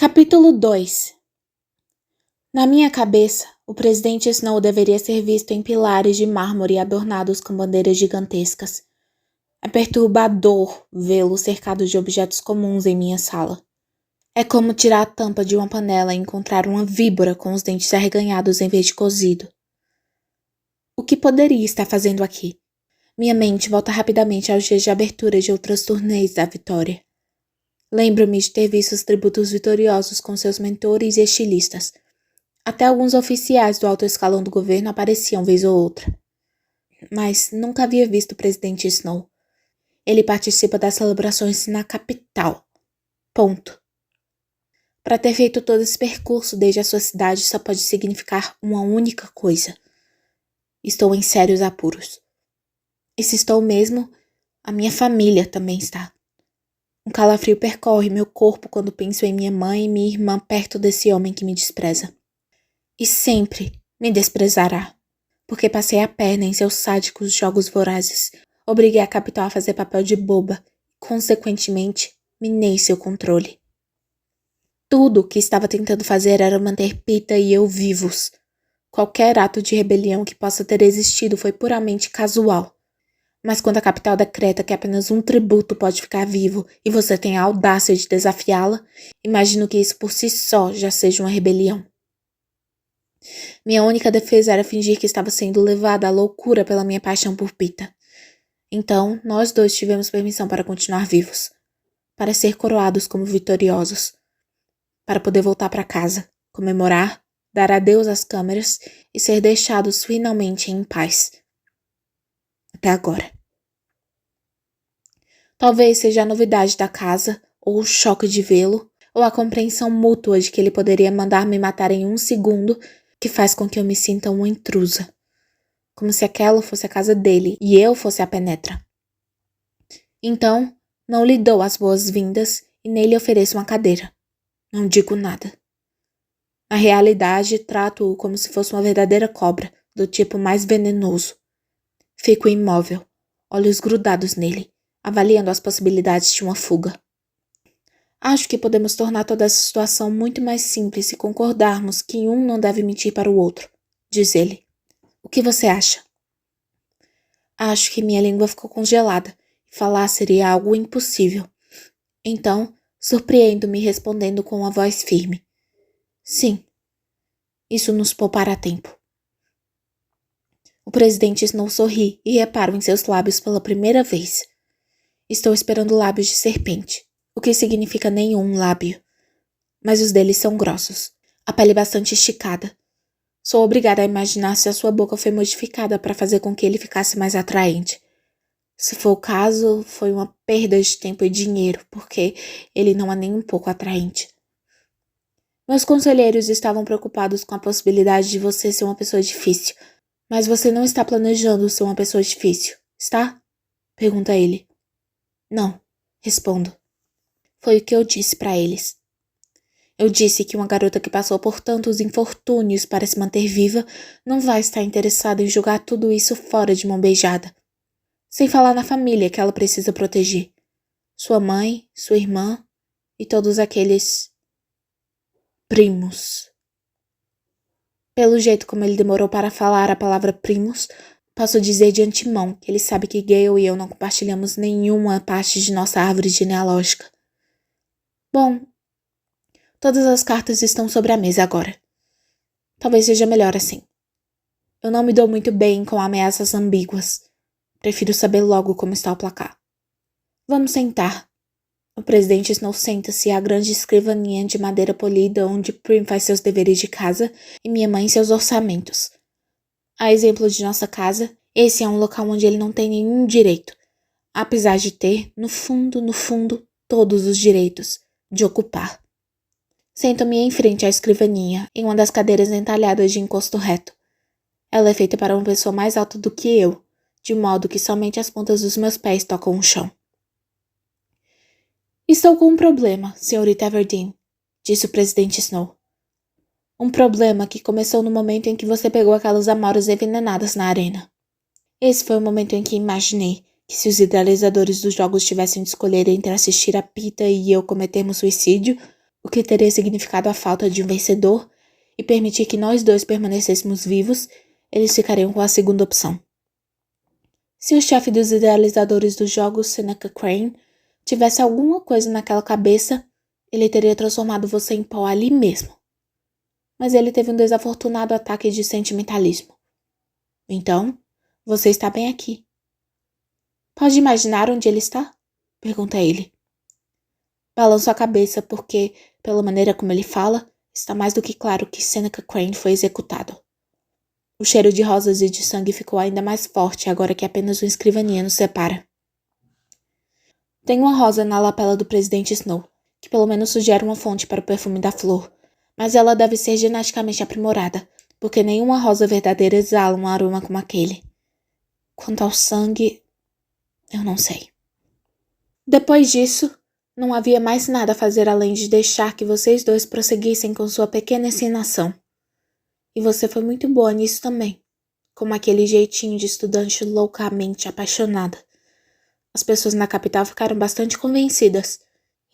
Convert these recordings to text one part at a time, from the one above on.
Capítulo 2. Na minha cabeça, o presidente Snow deveria ser visto em pilares de mármore adornados com bandeiras gigantescas. É perturbador vê-lo cercado de objetos comuns em minha sala. É como tirar a tampa de uma panela e encontrar uma víbora com os dentes arreganhados em vez de cozido. O que poderia estar fazendo aqui? Minha mente volta rapidamente aos dias de abertura de outras turnês da Vitória. Lembro-me de ter visto os tributos vitoriosos com seus mentores e estilistas. Até alguns oficiais do alto escalão do governo apareciam vez ou outra. Mas nunca havia visto o presidente Snow. Ele participa das celebrações na capital. Ponto. Para ter feito todo esse percurso desde a sua cidade só pode significar uma única coisa. Estou em sérios apuros. E se estou mesmo, a minha família também está. Um calafrio percorre meu corpo quando penso em minha mãe e minha irmã perto desse homem que me despreza. E sempre me desprezará, porque passei a perna em seus sádicos jogos vorazes, obriguei a capital a fazer papel de boba, e, consequentemente, minei seu controle. Tudo o que estava tentando fazer era manter Pita e eu vivos. Qualquer ato de rebelião que possa ter existido foi puramente casual. Mas quando a capital decreta que apenas um tributo pode ficar vivo e você tem a audácia de desafiá-la, imagino que isso por si só já seja uma rebelião. Minha única defesa era fingir que estava sendo levada à loucura pela minha paixão por Pita. Então, nós dois tivemos permissão para continuar vivos, para ser coroados como vitoriosos, para poder voltar para casa, comemorar, dar adeus às câmeras e ser deixados finalmente em paz. Até agora. Talvez seja a novidade da casa, ou o choque de vê-lo, ou a compreensão mútua de que ele poderia mandar me matar em 1 segundo que faz com que eu me sinta uma intrusa. Como se aquela fosse a casa dele e eu fosse a penetra. Então, não lhe dou as boas-vindas e nem lhe ofereço uma cadeira. Não digo nada. Na realidade, trato-o como se fosse uma verdadeira cobra, do tipo mais venenoso. Fico imóvel, olhos grudados nele, avaliando as possibilidades de uma fuga. Acho que podemos tornar toda essa situação muito mais simples se concordarmos que um não deve mentir para o outro, diz ele. O que você acha? Acho que minha língua ficou congelada e falar seria algo impossível. Então, surpreendo-me respondendo com uma voz firme. Sim, isso nos poupará tempo. O presidente Snow sorri e reparo em seus lábios pela primeira vez. Estou esperando lábios de serpente, o que significa nenhum lábio. Mas os deles são grossos, a pele bastante esticada. Sou obrigada a imaginar se a sua boca foi modificada para fazer com que ele ficasse mais atraente. Se for o caso, foi uma perda de tempo e dinheiro, porque ele não é nem um pouco atraente. Meus conselheiros estavam preocupados com a possibilidade de você ser uma pessoa difícil, mas você não está planejando ser uma pessoa difícil, está? Pergunta ele. Não, respondo. Foi o que eu disse para eles. Eu disse que uma garota que passou por tantos infortúnios para se manter viva não vai estar interessada em jogar tudo isso fora de mão beijada. Sem falar na família que ela precisa proteger. Sua mãe, sua irmã e todos aqueles primos. Pelo jeito como ele demorou para falar a palavra primos, posso dizer de antemão que ele sabe que Gale e eu não compartilhamos nenhuma parte de nossa árvore genealógica. Bom, todas as cartas estão sobre a mesa agora. Talvez seja melhor assim. Eu não me dou muito bem com ameaças ambíguas. Prefiro saber logo como está o placar. Vamos sentar. O presidente Snow senta-se à grande escrivaninha de madeira polida onde Prim faz seus deveres de casa e minha mãe seus orçamentos. A exemplo de nossa casa, esse é um local onde ele não tem nenhum direito, apesar de ter, no fundo, todos os direitos de ocupar. Sento-me em frente à escrivaninha, em uma das cadeiras entalhadas de encosto reto. Ela é feita para uma pessoa mais alta do que eu, de modo que somente as pontas dos meus pés tocam o chão. Estou com um problema, senhorita Everdeen, disse o presidente Snow. Um problema que começou no momento em que você pegou aquelas amoras envenenadas na arena. Esse foi o momento em que imaginei que se os idealizadores dos jogos tivessem de escolher entre assistir a Pita e eu cometermos suicídio, o que teria significado a falta de um vencedor, e permitir que nós dois permanecêssemos vivos, eles ficariam com a segunda opção. Se o chefe dos idealizadores dos jogos, Seneca Crane, tivesse alguma coisa naquela cabeça, ele teria transformado você em pó ali mesmo. Mas ele teve um desafortunado ataque de sentimentalismo. Então, você está bem aqui. Pode imaginar onde ele está? Pergunta ele. Balanço a cabeça porque, pela maneira como ele fala, está mais do que claro que Seneca Crane foi executado. O cheiro de rosas e de sangue ficou ainda mais forte agora que apenas uma escrivaninha nos separa. Tem uma rosa na lapela do presidente Snow, que pelo menos sugere uma fonte para o perfume da flor, mas ela deve ser geneticamente aprimorada, porque nenhuma rosa verdadeira exala um aroma como aquele. Quanto ao sangue, eu não sei. Depois disso, não havia mais nada a fazer além de deixar que vocês dois prosseguissem com sua pequena encenação. E você foi muito boa nisso também, como aquele jeitinho de estudante loucamente apaixonada. As pessoas na capital ficaram bastante convencidas.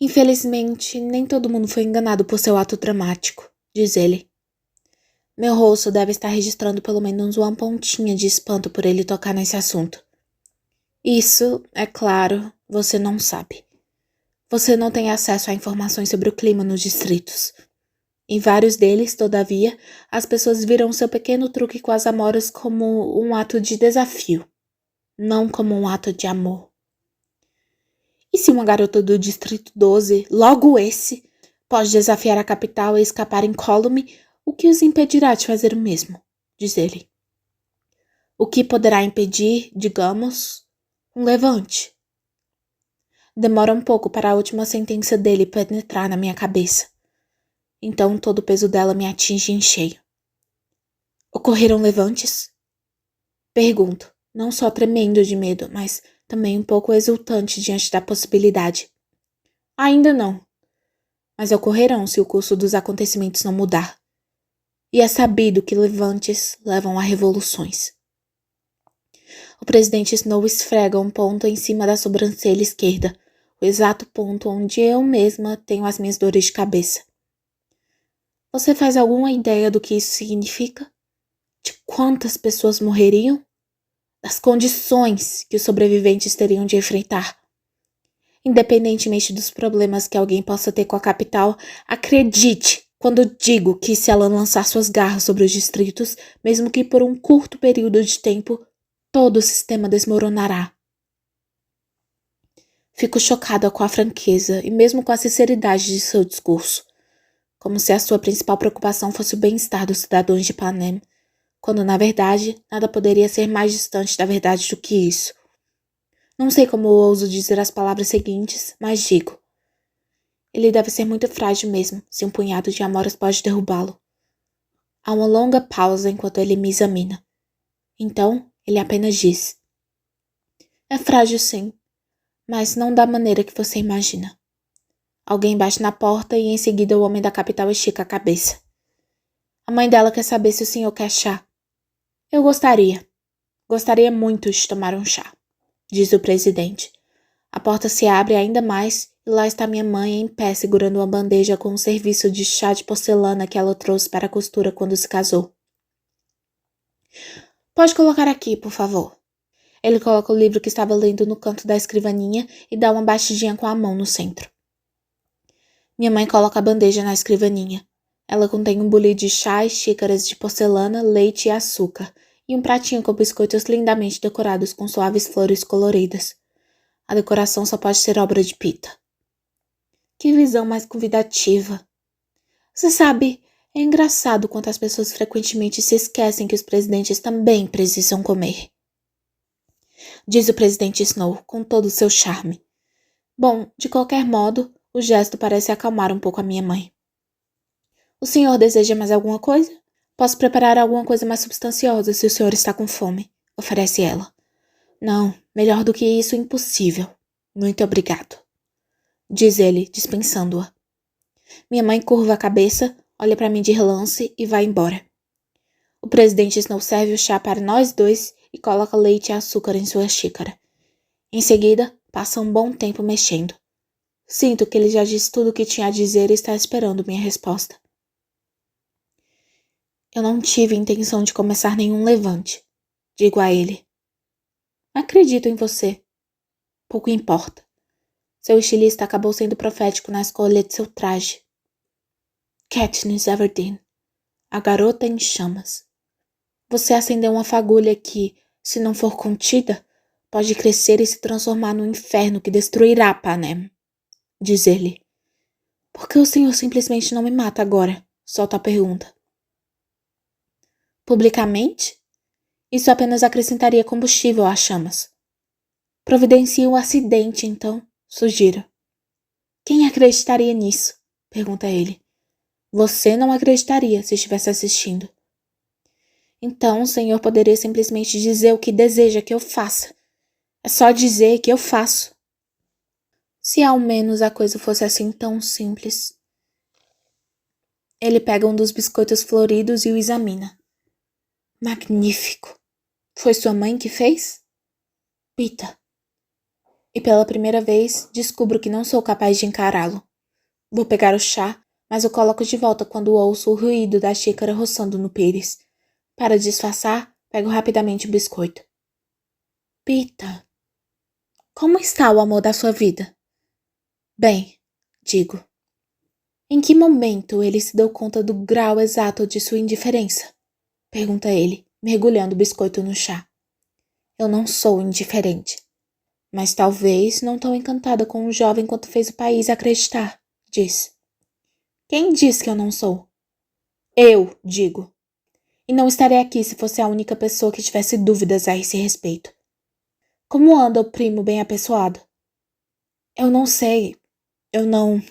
Infelizmente, nem todo mundo foi enganado por seu ato dramático, diz ele. Meu rosto deve estar registrando pelo menos uma pontinha de espanto por ele tocar nesse assunto. Isso, é claro, você não sabe. Você não tem acesso a informações sobre o clima nos distritos. Em vários deles, todavia, as pessoas viram seu pequeno truque com as amoras como um ato de desafio, não como um ato de amor. E se uma garota do Distrito 12, logo esse, pode desafiar a capital e escapar incólume, o que os impedirá de fazer o mesmo? Diz ele. O que poderá impedir, digamos, um levante? Demora um pouco para a última sentença dele penetrar na minha cabeça. Então todo o peso dela me atinge em cheio. Ocorreram levantes? Pergunto, não só tremendo de medo, mas também um pouco exultante diante da possibilidade. Ainda não, mas ocorrerão se o curso dos acontecimentos não mudar. E é sabido que levantes levam a revoluções. O presidente Snow esfrega um ponto em cima da sobrancelha esquerda, o exato ponto onde eu mesma tenho as minhas dores de cabeça. Você faz alguma ideia do que isso significa? De quantas pessoas morreriam? Das condições que os sobreviventes teriam de enfrentar? Independentemente dos problemas que alguém possa ter com a capital, acredite quando digo que se ela lançar suas garras sobre os distritos, mesmo que por um curto período de tempo, todo o sistema desmoronará. Fico chocada com a franqueza e mesmo com a sinceridade de seu discurso, como se a sua principal preocupação fosse o bem-estar dos cidadãos de Panem, quando, na verdade, nada poderia ser mais distante da verdade do que isso. Não sei como ouso dizer as palavras seguintes, mas digo. Ele deve ser muito frágil mesmo, se um punhado de amoras pode derrubá-lo. Há uma longa pausa enquanto ele me examina. Então, ele apenas diz. É frágil sim, mas não da maneira que você imagina. Alguém bate na porta e em seguida o homem da capital estica a cabeça. A mãe dela quer saber se o senhor quer chá. Eu gostaria. Gostaria muito de tomar um chá, diz o presidente. A porta se abre ainda mais e lá está minha mãe em pé segurando uma bandeja com um serviço de chá de porcelana que ela trouxe para a costura quando se casou. Pode colocar aqui, por favor. Ele coloca o livro que estava lendo no canto da escrivaninha e dá uma batidinha com a mão no centro. Minha mãe coloca a bandeja na escrivaninha. Ela contém um bule de chá e xícaras de porcelana, leite e açúcar, e um pratinho com biscoitos lindamente decorados com suaves flores coloridas. A decoração só pode ser obra de Pita. Que visão mais convidativa. Você sabe, é engraçado quanto as pessoas frequentemente se esquecem que os presidentes também precisam comer. Diz o presidente Snow, com todo o seu charme. Bom, de qualquer modo, o gesto parece acalmar um pouco a minha mãe. O senhor deseja mais alguma coisa? Posso preparar alguma coisa mais substanciosa se o senhor está com fome, oferece ela. Não, melhor do que isso, impossível. Muito obrigado, diz ele, dispensando-a. Minha mãe curva a cabeça, olha para mim de relance e vai embora. O presidente Snow serve o chá para nós dois e coloca leite e açúcar em sua xícara. Em seguida, passa um bom tempo mexendo. Sinto que ele já disse tudo o que tinha a dizer e está esperando minha resposta. Eu não tive intenção de começar nenhum levante, digo a ele. Acredito em você. Pouco importa. Seu estilista acabou sendo profético na escolha de seu traje. Katniss Everdeen, a garota em chamas. Você acendeu uma fagulha que, se não for contida, pode crescer e se transformar num inferno que destruirá Panem. Diz ele. Por que o senhor simplesmente não me mata agora? Solta a pergunta. Publicamente? Isso apenas acrescentaria combustível às chamas. Providencie um acidente, então, sugiro. Quem acreditaria nisso? Pergunta ele. Você não acreditaria se estivesse assistindo. Então o senhor poderia simplesmente dizer o que deseja que eu faça. É só dizer que eu faço. Se ao menos a coisa fosse assim tão simples. Ele pega um dos biscoitos floridos e o examina. Magnífico. Foi sua mãe que fez? Pita. E pela primeira vez descubro que não sou capaz de encará-lo. Vou pegar o chá, mas o coloco de volta quando ouço o ruído da xícara roçando no pires. Para disfarçar, pego rapidamente o biscoito. Pita, como está o amor da sua vida? Bem, digo. Em que momento ele se deu conta do grau exato de sua indiferença? Pergunta ele, mergulhando o biscoito no chá. Eu não sou indiferente. Mas talvez não tão encantada com um jovem quanto fez o país acreditar, diz. Quem diz que eu não sou? Eu, digo. E não estarei aqui se fosse a única pessoa que tivesse dúvidas a esse respeito. Como anda o primo bem apessoado? Eu não sei. Eu não...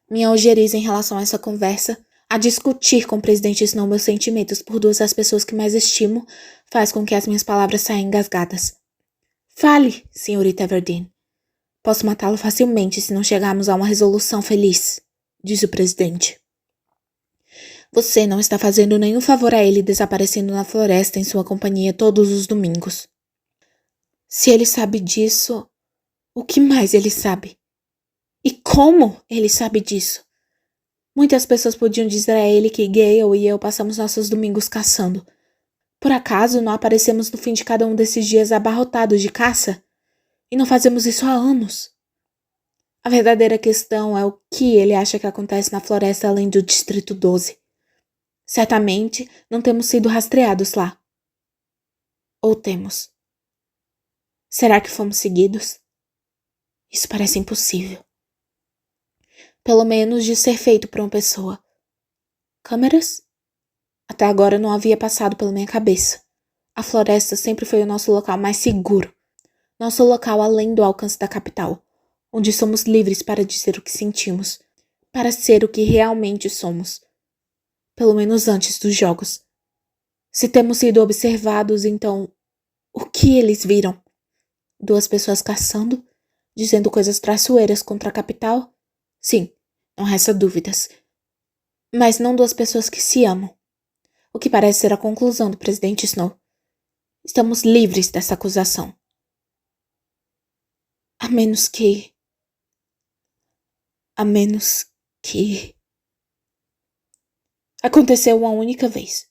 Minha ojeriza em relação a essa conversa, a discutir com o presidente Snow meus sentimentos por duas das pessoas que mais estimo, faz com que as minhas palavras saiam engasgadas. Fale, senhorita Everdeen. Posso matá-lo facilmente se não chegarmos a uma resolução feliz, disse o presidente. Você não está fazendo nenhum favor a ele desaparecendo na floresta em sua companhia todos os domingos. Se ele sabe disso, o que mais ele sabe? E como ele sabe disso? Muitas pessoas podiam dizer a ele que Gale e eu passamos nossos domingos caçando. Por acaso não aparecemos no fim de cada um desses dias abarrotados de caça? E não fazemos isso há anos. A verdadeira questão é o que ele acha que acontece na floresta além do Distrito 12. Certamente não temos sido rastreados lá. Ou temos? Será que fomos seguidos? Isso parece impossível. Pelo menos de ser feito por uma pessoa. Câmeras? Até agora não havia passado pela minha cabeça. A floresta sempre foi o nosso local mais seguro. Nosso local além do alcance da capital, onde somos livres para dizer o que sentimos, para ser o que realmente somos. Pelo menos antes dos jogos. Se temos sido observados, então, o que eles viram? Duas pessoas caçando, dizendo coisas traiçoeiras contra a capital? Sim, não resta dúvidas. Mas não duas pessoas que se amam. O que parece ser a conclusão do presidente Snow. Estamos livres dessa acusação. A menos que... Aconteceu uma única vez.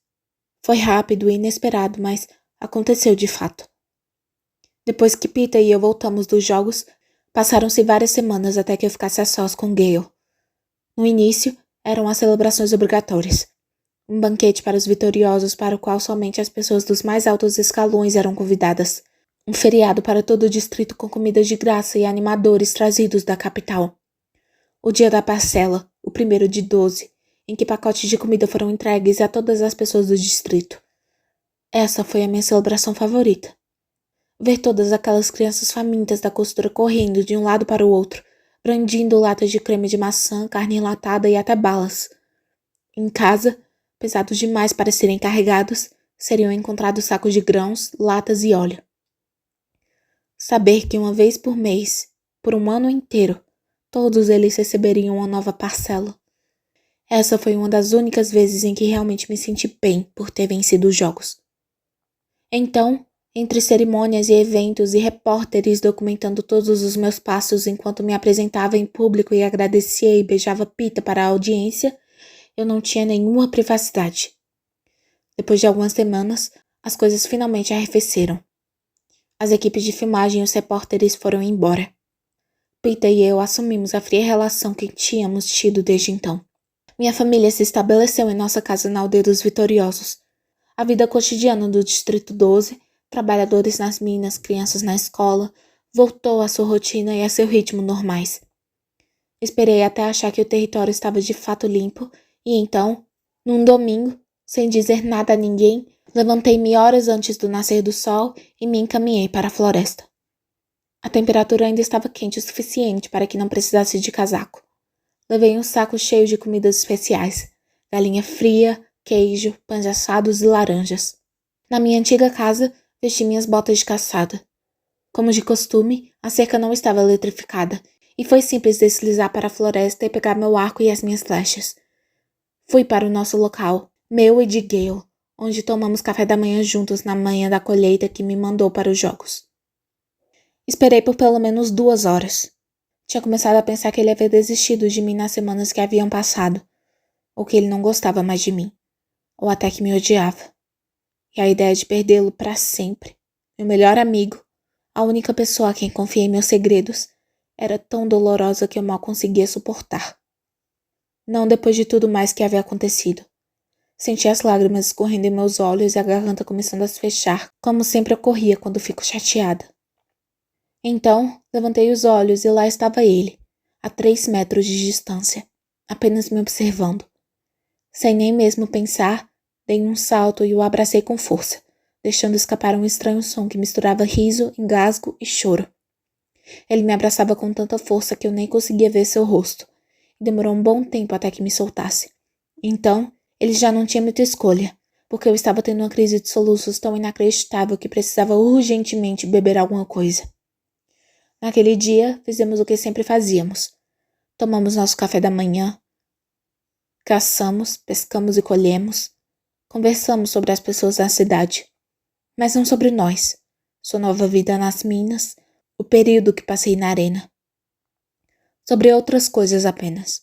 Foi rápido e inesperado, mas aconteceu de fato. Depois que Pita e eu voltamos dos jogos, passaram-se várias semanas até que eu ficasse a sós com Gale. No início, eram as celebrações obrigatórias. Um banquete para os vitoriosos para o qual somente as pessoas dos mais altos escalões eram convidadas. Um feriado para todo o distrito com comida de graça e animadores trazidos da capital. O dia da parcela, o primeiro de 12, em que pacotes de comida foram entregues a todas as pessoas do distrito. Essa foi a minha celebração favorita. Ver todas aquelas crianças famintas da costura correndo de um lado para o outro, brandindo latas de creme de maçã, carne enlatada e até balas. Em casa, pesados demais para serem carregados, seriam encontrados sacos de grãos, latas e óleo. Saber que uma vez por mês, por um ano inteiro, todos eles receberiam uma nova parcela. Essa foi uma das únicas vezes em que realmente me senti bem por ter vencido os jogos. Então, Entre cerimônias e eventos e repórteres documentando todos os meus passos enquanto me apresentava em público e agradecia e beijava Pita para a audiência, eu não tinha nenhuma privacidade. Depois de algumas semanas, as coisas finalmente arrefeceram. As equipes de filmagem e os repórteres foram embora. Pita e eu assumimos a fria relação que tínhamos tido desde então. Minha família se estabeleceu em nossa casa na Aldeia dos Vitoriosos. A vida cotidiana do Distrito 12, trabalhadores nas minas, crianças na escola, voltou à sua rotina e a seu ritmo normais. Esperei até achar que o território estava de fato limpo e então, num domingo, sem dizer nada a ninguém, levantei-me horas antes do nascer do sol e me encaminhei para a floresta. A temperatura ainda estava quente o suficiente para que não precisasse de casaco. Levei um saco cheio de comidas especiais, galinha fria, queijo, pães assados e laranjas. Na minha antiga casa, vesti minhas botas de caçada. Como de costume, a cerca não estava eletrificada, e foi simples deslizar para a floresta e pegar meu arco e as minhas flechas. Fui para o nosso local, meu e de Gale, onde tomamos café da manhã juntos na manhã da colheita que me mandou para os jogos. Esperei por pelo menos 2 horas. Tinha começado a pensar que ele havia desistido de mim nas semanas que haviam passado, ou que ele não gostava mais de mim, ou até que me odiava. E a ideia de perdê-lo para sempre, meu melhor amigo, a única pessoa a quem confiei meus segredos, era tão dolorosa que eu mal conseguia suportar. Não depois de tudo mais que havia acontecido. Senti as lágrimas escorrendo em meus olhos e a garganta começando a se fechar, como sempre ocorria quando fico chateada. Então, levantei os olhos e lá estava ele, a 3 metros de distância, apenas me observando. Sem nem mesmo pensar, dei um salto e o abracei com força, deixando escapar um estranho som que misturava riso, engasgo e choro. Ele me abraçava com tanta força que eu nem conseguia ver seu rosto, e demorou um bom tempo até que me soltasse. Então, ele já não tinha muita escolha, porque eu estava tendo uma crise de soluços tão inacreditável que precisava urgentemente beber alguma coisa. Naquele dia, fizemos o que sempre fazíamos. Tomamos nosso café da manhã, caçamos, pescamos e colhemos, conversamos sobre as pessoas da cidade, mas não sobre nós, sua nova vida nas minas, o período que passei na arena. Sobre outras coisas apenas.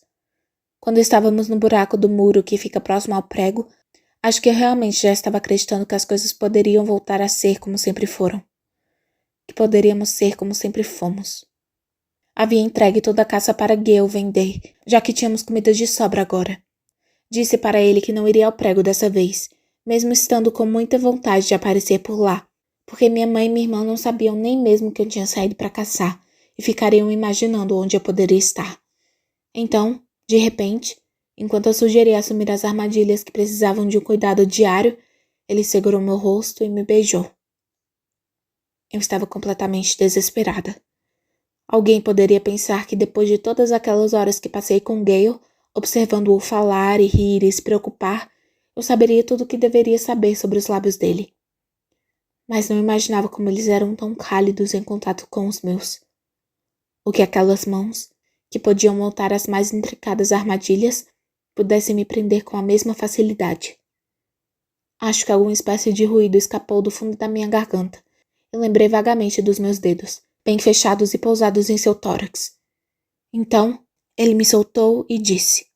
Quando estávamos no buraco do muro que fica próximo ao prego, acho que eu realmente já estava acreditando que as coisas poderiam voltar a ser como sempre foram. Que poderíamos ser como sempre fomos. Havia entregue toda a caça para Gale vender, já que tínhamos comida de sobra agora. Disse para ele que não iria ao prego dessa vez, mesmo estando com muita vontade de aparecer por lá, porque minha mãe e minha irmã não sabiam nem mesmo que eu tinha saído para caçar, e ficariam imaginando onde eu poderia estar. Então, de repente, enquanto eu sugeria assumir as armadilhas que precisavam de um cuidado diário, ele segurou meu rosto e me beijou. Eu estava completamente desesperada. Alguém poderia pensar que depois de todas aquelas horas que passei com Gale, observando-o falar e rir e se preocupar, eu saberia tudo o que deveria saber sobre os lábios dele. Mas não imaginava como eles eram tão cálidos em contato com os meus. Ou que aquelas mãos, que podiam montar as mais intricadas armadilhas, pudessem me prender com a mesma facilidade. Acho que alguma espécie de ruído escapou do fundo da minha garganta. Eu lembrei vagamente dos meus dedos, bem fechados e pousados em seu tórax. Então, ele me soltou e disse: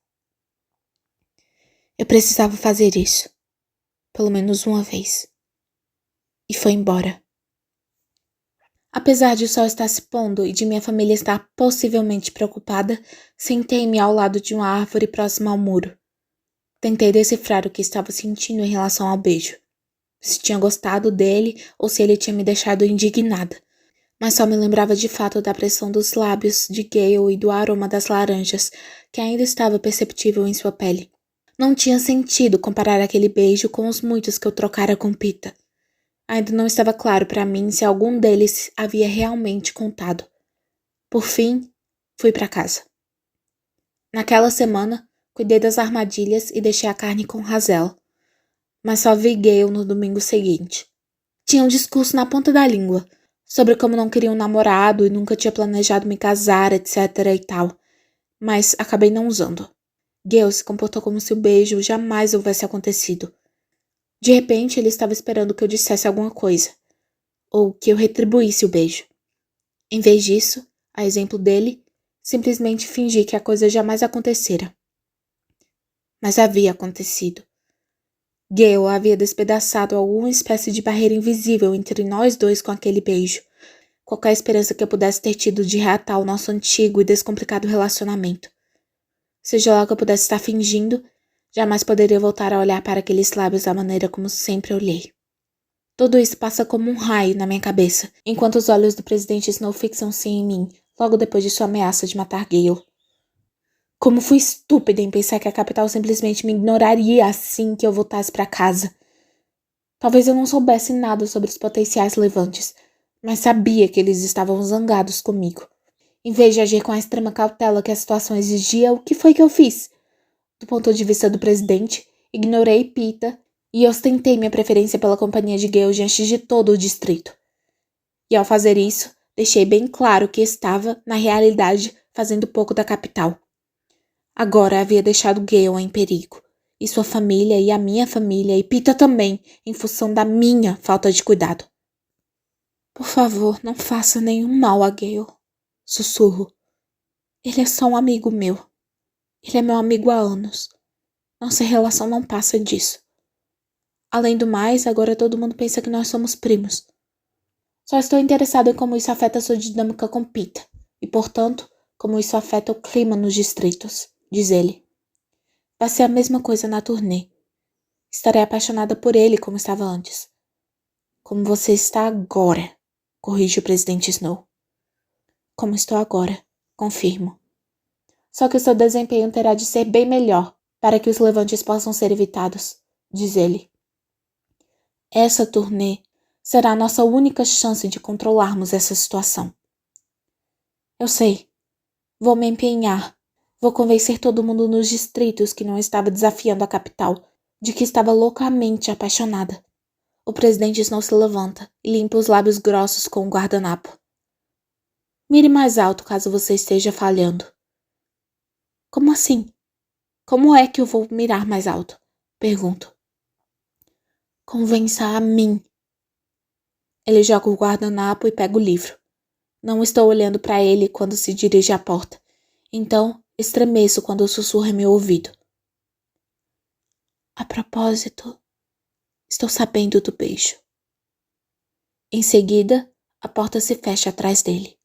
eu precisava fazer isso, pelo menos uma vez. E foi embora. Apesar de o sol estar se pondo e de minha família estar possivelmente preocupada, sentei-me ao lado de uma árvore próxima ao muro. Tentei decifrar o que estava sentindo em relação ao beijo. Se tinha gostado dele ou se ele tinha me deixado indignada. Mas só me lembrava de fato da pressão dos lábios de Gale e do aroma das laranjas, que ainda estava perceptível em sua pele. Não tinha sentido comparar aquele beijo com os muitos que eu trocara com Pita. Ainda não estava claro para mim se algum deles havia realmente contado. Por fim, fui para casa. Naquela semana, cuidei das armadilhas e deixei a carne com Hazel. Mas só vi Gale no domingo seguinte. Tinha um discurso na ponta da língua, sobre como não queria um namorado e nunca tinha planejado me casar, etc. e tal. Mas acabei não usando. Gale se comportou como se o beijo jamais houvesse acontecido. De repente, ele estava esperando que eu dissesse alguma coisa. ou que eu retribuísse o beijo. Em vez disso, a exemplo dele, simplesmente fingi que a coisa jamais acontecera. Mas havia acontecido. Gale havia despedaçado alguma espécie de barreira invisível entre nós dois com aquele beijo. Qualquer esperança que eu pudesse ter tido de reatar o nosso antigo e descomplicado relacionamento. Seja lá o que eu pudesse estar fingindo, jamais poderia voltar a olhar para aqueles lábios da maneira como sempre olhei. Tudo isso passa como um raio na minha cabeça, enquanto os olhos do presidente Snow fixam-se em mim, logo depois de sua ameaça de matar Gale. Como fui estúpida em pensar que a capital simplesmente me ignoraria assim que eu voltasse para casa. Talvez eu não soubesse nada sobre os potenciais levantes, mas sabia que eles estavam zangados comigo. Em vez de agir com a extrema cautela que a situação exigia, o que foi que eu fiz? Do ponto de vista do presidente, ignorei Pita e ostentei minha preferência pela companhia de Gale diante de todo o distrito. E ao fazer isso, deixei bem claro que estava, na realidade, fazendo pouco da capital. Agora havia deixado Gale em perigo, e sua família e a minha família, e Pita também, em função da minha falta de cuidado. Por favor, não faça nenhum mal a Gale, sussurro. Ele é só um amigo meu. Ele é meu amigo há anos. Nossa relação não passa disso. Além do mais, agora todo mundo pensa que nós somos primos. Só estou interessado em como isso afeta sua dinâmica com Pita, e, portanto, como isso afeta o clima nos distritos, diz ele. Vai ser a mesma coisa na turnê. Estarei apaixonada por ele como estava antes. Como você está agora, corrige o presidente Snow. Como estou agora, confirmo. Só que o seu desempenho terá de ser bem melhor para que os levantes possam ser evitados, diz ele. Essa turnê será a nossa única chance de controlarmos essa situação. Eu sei. Vou me empenhar. Vou convencer todo mundo nos distritos que não estava desafiando a capital, de que estava loucamente apaixonada. O presidente Snow se levanta e limpa os lábios grossos com o guardanapo. Mire mais alto caso você esteja falhando. Como assim? Como é que eu vou mirar mais alto? Pergunto. Convença a mim. Ele joga o guardanapo e pega o livro. Não estou olhando para ele quando se dirige à porta. Então, estremeço quando sussurra em meu ouvido. A propósito, estou sabendo do beijo. Em seguida, a porta se fecha atrás dele.